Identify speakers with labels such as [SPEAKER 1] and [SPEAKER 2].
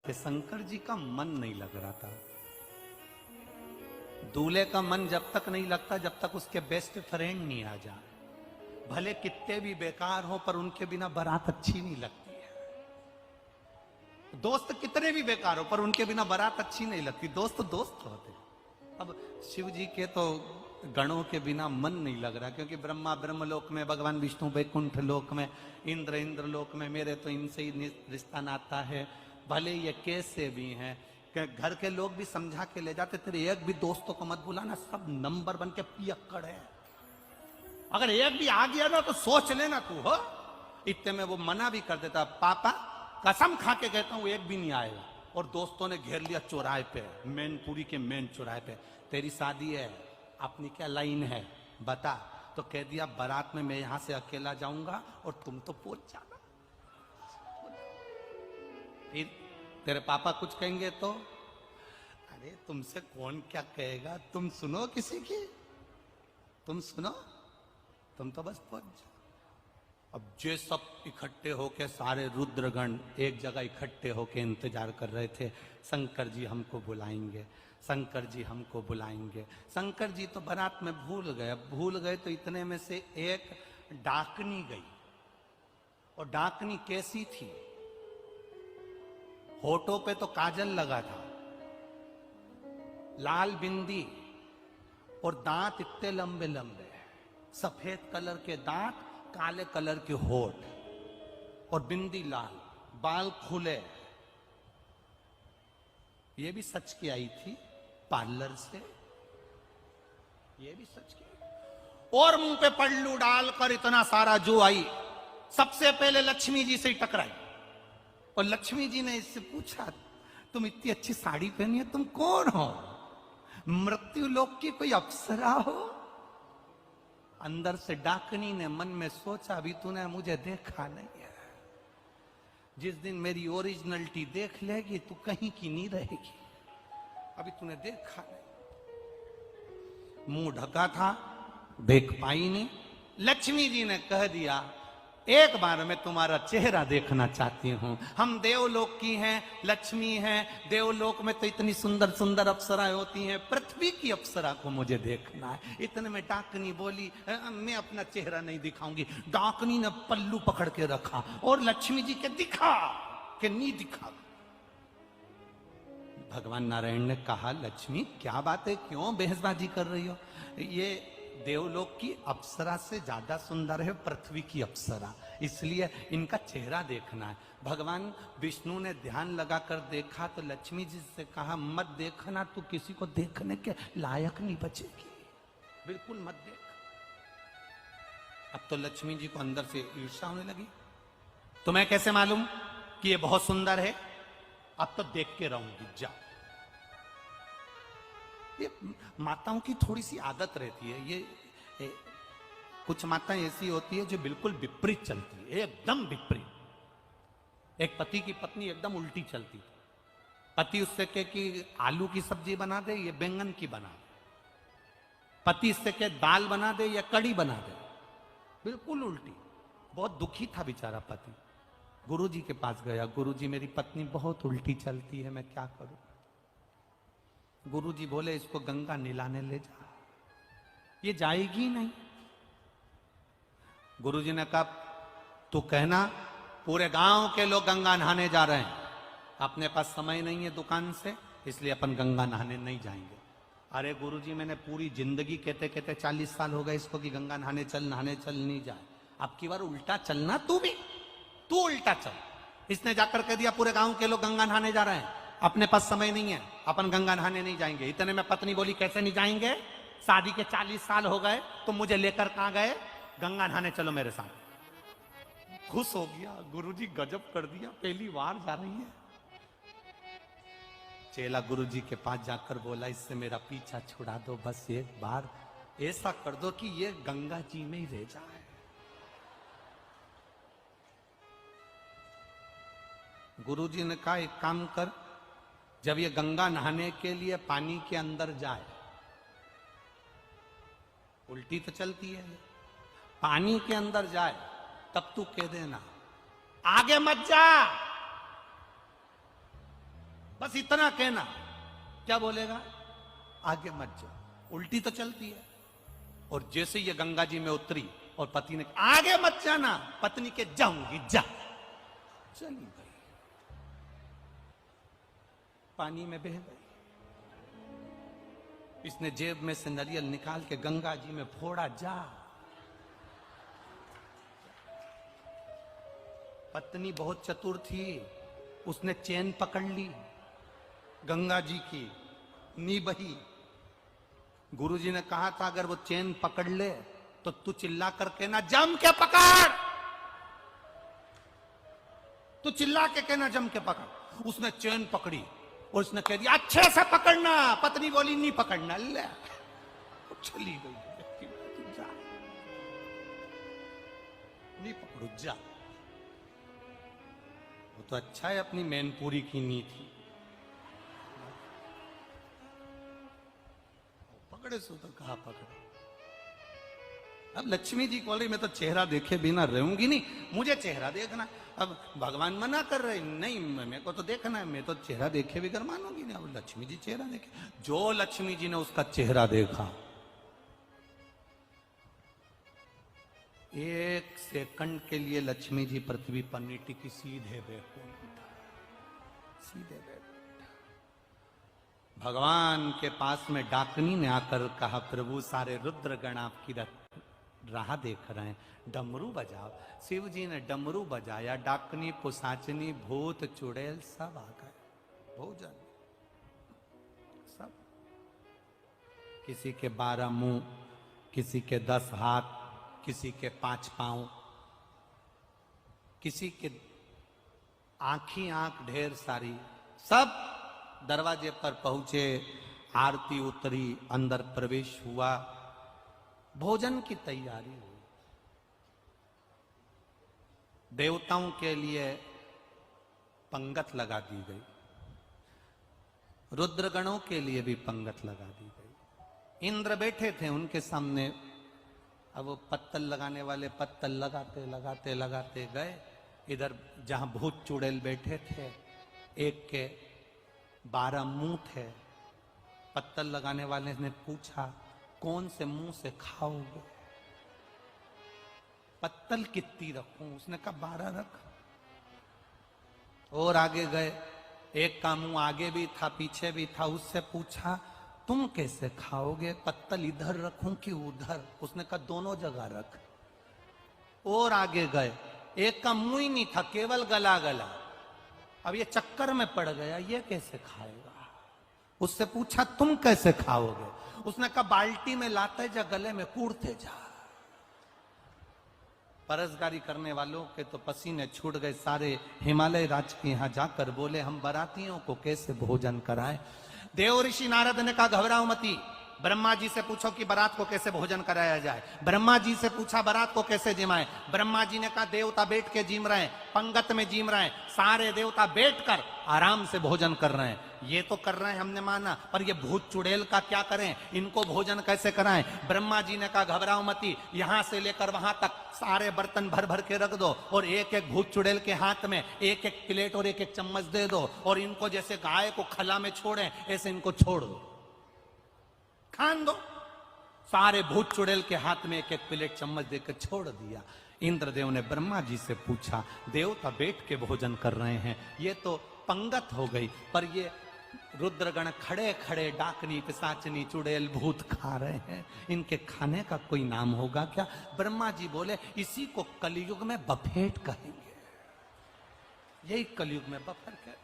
[SPEAKER 1] कि शंकर जी का मन नहीं लग रहा था। दूल्हे का मन जब तक नहीं लगता जब तक उसके बेस्ट फ्रेंड नहीं आ जाए। भले कितने भी बेकार हो पर उनके बिना बारात अच्छी नहीं लगती है। दोस्त कितने भी बेकार हो पर उनके बिना बारात अच्छी नहीं लगती। दोस्त दोस्त होते। अब शिव जी के तो गणों के बिना मन नहीं लग रहा, क्योंकि ब्रह्मा ब्रह्मलोक में, भगवान विष्णु वैकुंठ लोक में, इंद्र इंद्रलोक में, मेरे तो इनसे ही रिश्ता नाता है। भले ये कैसे भी हैं, घर के लोग भी समझा के ले जाते, तेरे एक भी दोस्तों को मत बुलाना, सब नंबर बन के पियक्कड़ है। अगर एक भी आ गया ना तो सोच लेना तू हो। इतने में वो मना भी कर देता, पापा कसम खा के कहता हूं एक भी नहीं आएगा। और दोस्तों ने घेर लिया चौराहे पे, मैनपुरी के मेन चौराहे पे, तेरी शादी है, अपनी क्या लाइन है बता। तो कह दिया बारात में मैं यहां से अकेला जाऊंगा और तुम तो पहुंच जाना। फिर तेरे पापा कुछ कहेंगे तो, अरे तुमसे कौन क्या कहेगा, तुम सुनो किसी की, तुम सुनो, तुम तो बस पहुंच जाओ। अब जे सब इकट्ठे होके, सारे रुद्रगण एक जगह इकट्ठे होके इंतजार कर रहे थे, शंकर जी हमको बुलाएंगे, शंकर जी हमको बुलाएंगे। शंकर जी तो बारात में भूल गए। भूल गए तो इतने में से एक डाकनी गई। और डाकनी कैसी थी, होठों पे तो काजल लगा था, लाल बिंदी, और दांत इतने लंबे लंबे, सफेद कलर के दांत, काले कलर के होठ, और बिंदी लाल, बाल खुले। ये भी सच की आई थी पार्लर से, ये भी सच की। और मुंह पे पल्लू डालकर इतना सारा जो आई, सबसे पहले लक्ष्मी जी से ही टकराई। और लक्ष्मी जी ने इससे पूछा, तुम इतनी अच्छी साड़ी पहनी है, तुम कौन हो? मृत्यु लोक की कोई अप्सरा हो? अंदर से डाकनी ने मन में सोचा, अभी तूने मुझे देखा नहीं है, जिस दिन मेरी ओरिजिनलिटी देख लेगी तू कहीं की नहीं रहेगी, अभी तूने देखा नहीं। मुंह ढका था, देख पाई नहीं। लक्ष्मी जी ने कह दिया, एक बार मैं तुम्हारा चेहरा देखना चाहती हूं। हम देवलोक की हैं, लक्ष्मी हैं, देवलोक में तो इतनी सुंदर सुंदर अप्सराएं होती हैं, पृथ्वी की अप्सरा को मुझे देखना है। इतने में डाकनी बोली, मैं अपना चेहरा नहीं दिखाऊंगी। डाकनी ने पल्लू पकड़ के रखा और लक्ष्मी जी के दिखा कि नहीं दिखा। भगवान नारायण ने कहा, लक्ष्मी क्या बात है, क्यों बहसबाजी कर रही हो? ये देवलोक की अप्सरा से ज्यादा सुंदर है पृथ्वी की अप्सरा, इसलिए इनका चेहरा देखना है। भगवान विष्णु ने ध्यान लगाकर देखा तो लक्ष्मी जी से कहा, मत देखना, तू किसी को देखने के लायक नहीं बचेगी, बिल्कुल मत देख। अब तो लक्ष्मी जी को अंदर से ईर्ष्या होने लगी, तुम्हें कैसे मालूम कि ये बहुत सुंदर है? अब तो देख के रहूंगी, जाओ। ये माताओं की थोड़ी सी आदत रहती है। ये कुछ माताएं ऐसी होती है जो बिल्कुल विपरीत चलती है, एकदम विपरीत। एक पति की पत्नी एकदम उल्टी चलती है। पति उससे कहे कि आलू की सब्जी बना दे, ये बैंगन की बना दे। पति इससे कहे दाल बना दे या कड़ी बना दे, बिल्कुल उल्टी। बहुत दुखी था बेचारा पति। गुरुजी के पास गया, गुरुजी मेरी पत्नी बहुत उल्टी चलती है, मैं क्या करूं? गुरुजी बोले, इसको गंगा नहलाने ले जा, ये जाएगी नहीं। गुरुजी ने कहा, तू कहना पूरे गांव के लोग गंगा नहाने जा रहे हैं, अपने पास समय नहीं है दुकान से, इसलिए अपन गंगा नहाने नहीं जाएंगे। अरे गुरुजी, मैंने पूरी जिंदगी कहते कहते 40 साल हो गए इसको कि गंगा नहाने चल, नहाने चल, नहीं जाए। अब की बार उल्टा चलना, तू भी, तू उल्टा चल। इसने जाकर कह दिया, पूरे गांव के लोग गंगा नहाने जा रहे हैं, अपने पास समय नहीं है, अपन गंगा नहाने नहीं जाएंगे। इतने में पत्नी बोली, कैसे नहीं जाएंगे? शादी के 40 साल हो गए, तुम मुझे लेकर कहां गए? गंगा नहाने चलो मेरे साथ। खुश हो गया, गुरुजी गजब कर दिया, पहली बार जा रही है। चेला गुरुजी के पास जाकर बोला, इससे मेरा पीछा छुड़ा दो, बस एक बार ऐसा कर दो कि ये गंगा जी में ही रह जाए। गुरुजी ने कहा, एक काम कर, जब ये गंगा नहाने के लिए पानी के अंदर जाए, उल्टी तो चलती है, पानी के अंदर जाए तब तू कह देना, आगे मत जा, बस इतना कहना। क्या बोलेगा? आगे मत जाओ। उल्टी तो चलती है। और जैसे ये गंगा जी में उतरी और पति ने आगे मत जाना, पत्नी के जाऊंगी, जा। चली गई, पानी में बह गई। इसने जेब में से नारियल निकाल के गंगा जी में फोड़ा, जा। पत्नी बहुत चतुर थी, उसने चेन पकड़ ली गंगा जी की, नी बही। गुरुजी ने कहा था अगर वो चेन पकड़ ले तो तू चिल्ला करके ना जम के पकड़, तू चिल्ला के कहना जम के पकड़। उसने चेन पकड़ी और उसने कह दिया अच्छे से पकड़ना। पत्नी बोली नहीं पकड़ना, ले। चली गई, जा, नहीं पकड़ू, जा। वो तो अच्छा है अपनी मैन पूरी की नी थी, पकड़े सो तो कहा पकड़े। अब लक्ष्मी जी कॉलेज में तो चेहरा देखे बिना रहूंगी नहीं, मुझे चेहरा देखना। अब भगवान मना कर रहे, नहीं मेरे को तो देखना है, मैं तो चेहरा देखे बगैर मानूंगी नहीं। अब लक्ष्मी जी चेहरा देखे, जो लक्ष्मी जी ने उसका चेहरा देखा, 1 सेकंड के लिए लक्ष्मी जी पृथ्वी पर नहीं टिकी, सीधे बैठ, सीधे बैठ। भगवान के पास में डाकनी ने आकर कहा प्रभु सारे रुद्रगण आपकी राह देख रहे हैं, डमरू बजाओ। शिव जी ने डमरू बजाया, डाकनी पुसाचनी भूत चुड़ैल सब आ गए, भोजन सब। किसी के 12 मुंह, किसी के 10 हाथ, किसी के 5 पांव, किसी के आंखी आंख ढेर सारी, सब दरवाजे पर पहुंचे। आरती उतरी, अंदर प्रवेश हुआ, भोजन की तैयारी हुई। देवताओं के लिए पंगत लगा दी गई, रुद्रगणों के लिए भी पंगत लगा दी गई। इंद्र बैठे थे उनके सामने। अब वो पत्तल लगाने वाले पत्तल लगाते लगाते लगाते गए। इधर जहां भूत चुड़ैल बैठे थे, एक के 12 मुंह थे। पत्तल लगाने वाले ने पूछा कौन से मुंह से खाओगे? पत्तल कितनी रखूं? उसने कहा 12 रख। और आगे गए, एक का मुंह आगे भी था पीछे भी था, उससे पूछा तुम कैसे खाओगे? पत्तल इधर रखूं कि उधर? उसने कहा दोनों जगह रख। और आगे गए, एक का मुंह ही नहीं था, केवल गला गला। अब ये चक्कर में पड़ गया, ये कैसे खाएगा? उससे पूछा तुम कैसे खाओगे? उसने कहा बाल्टी में लाते जा, गले में कूड़ते जा। परसगारी करने वालों के तो पसीने छूट गए सारे। हिमालय राज के यहां जाकर बोले हम बारातियों को कैसे भोजन कराएं? देव ऋषि नारद ने कहा घबराओ मती, ब्रह्मा जी से पूछो कि बारात को कैसे भोजन कराया जाए। ब्रह्मा जी से पूछा बारात को कैसे जिमाएं। ब्रह्मा जी ने कहा देवता बैठ के जिम रहे हैं, पंगत में जिम रहे हैं, सारे देवता बैठकर आराम से भोजन कर रहे हैं। ये तो कर रहे हैं हमने माना, पर ये भूत चुड़ैल का क्या करें, इनको भोजन कैसे कराएं? ब्रह्मा जी ने कहा घबराओ मती, यहां से लेकर वहां तक सारे बर्तन भर भर के रख दो और एक एक भूत चुड़ैल के हाथ में एक एक प्लेट और एक एक चम्मच दे दो और इनको जैसे गाय को खला में छोड़े ऐसे इनको छोड़ दो, खान दो। सारे भूत चुड़ैल के हाथ में एक एक प्लेट चम्मच देकर छोड़ दिया। इंद्रदेव ने ब्रह्मा जी से पूछा देवता बैठ के भोजन कर रहे हैं, ये तो पंगत हो गई, पर ये रुद्रगण खड़े खड़े डाकनी पिशाचनी चुड़ैल भूत खा रहे हैं, इनके खाने का कोई नाम होगा क्या? ब्रह्मा जी बोले इसी को कलयुग में बफेट कहेंगे, यही कलयुग में बफर कहेंगे।